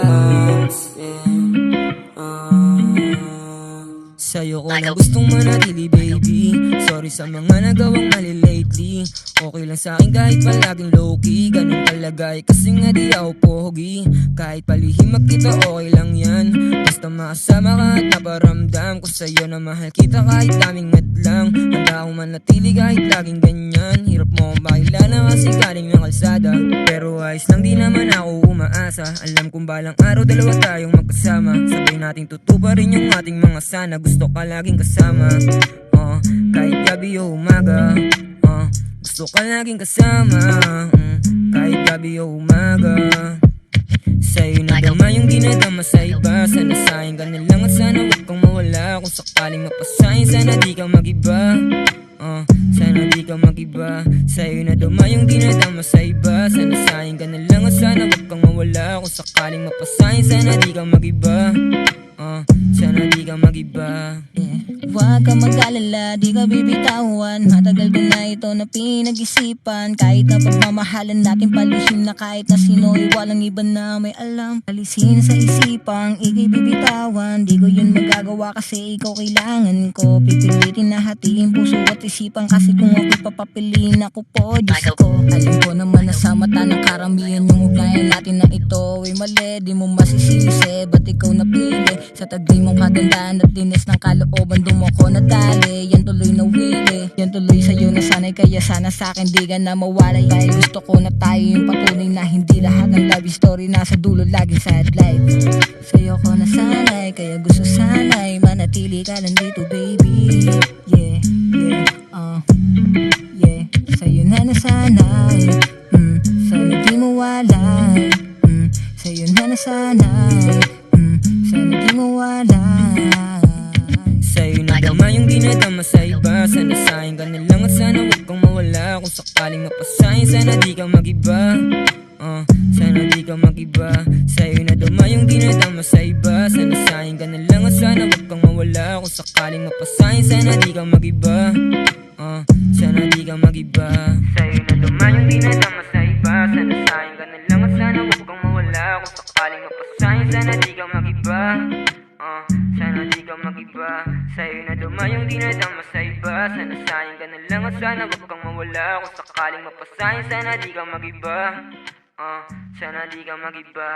relax, sa'yo ko na gustong manatili baby. Sorry sa mga nagawang mali lately. Okay lang sa'kin kahit palaging low-key. Ganun talaga kasi nga di ako pogi. Kahit palihim magkita okay lang yan. Basta makasama ka at naparamdam ko sa'yo na mahal kita kahit daming hadlang. Handa akong manatili kahit laging ganyan. Hirap mo akong makilala kasi galing ng kalsada. Pero ayos lang di naman ako umaasa. Alam kong balang araw dalawa tayong magkasama. Sabay nating tutuparin yung ating mga sana. Gusto ka laging kasama, kahit gabi o umaga. Gusto ka laging kasama, kahit gabi o umaga. Sa'yo na dama yung dinadama sa iba. Sana sayang ka na lang at sana huwag kang mawala. Kung sakaling mapasahin sana di ka mag-iba. Sana di ka mag-iba. Sa'yo na dama yung dinadama sa iba. Sana sayang ka na lang at sana huwag kang mawala. Kung sakaling mapasahin sana di ka mag-iba. Sana di ka mag-iba. Huwag ka mag-alala, di ka bibitawan. Matagal ko na ito na pinag-isipan. Kahit na pagmamahalan natin palihim na kahit na sino ay walang iba na may alam. Alisin sa isipang ika'y bibitawan. Di ko yun magagawa kasi ikaw kailangan ko. Pipilitin na hatiin puso at isipan. Kasi kung ako'y papapiliin ako po, Diyos ko. Alam ko naman na sa mata ng karamihan yung ugnayan natin na ito ay mali. Di mo masisisi, ba't ikaw napili? Sa tagli mong kagandaan at dinis ng kalooban mo ko nadali, yan tuloy na wili. Yan tuloy sa'yo na sanay, kaya sana sa'kin di ka na mawalay. Dahil gusto ko na tayo yung patunay na hindi lahat ng love story nasa dulo laging sad life. Sa'yo ko na sanay, kaya gusto sanay manatili ka lang dito baby. Yeah, yeah, sa'yo na nasanay, sana di mo walay. Sa'yo na nasanay, sana di mo walay. Sa'yo na dama yung dinadama sa iba. Sana sayang ka na lang at sana huwag kang mawala. Kung sakaling mapasahin sana di ka mag-iba. Sana di ka mag-iba. Sa'yo na dama yung dinadama sa iba. Sana sayang ka na lang at sana huwag kang mawala. Kung sakaling mapasahin sana di ka mag-iba. Sana di ka mag-iba. Sa'yo na dama yung dinadama sa iba. Sana sayang ka na lang at sana huwag kang mawala. Kung sakaling mapasahin sana di ka mag-iba. Sana di ka mag-iba. Sa'yo na duma yung dinadama sa iba. Sana sayang ka na lang at sana huwag kang mawala. Kung sakaling mapasahin sana di ka mag-iba. Sana di ka mag-iba.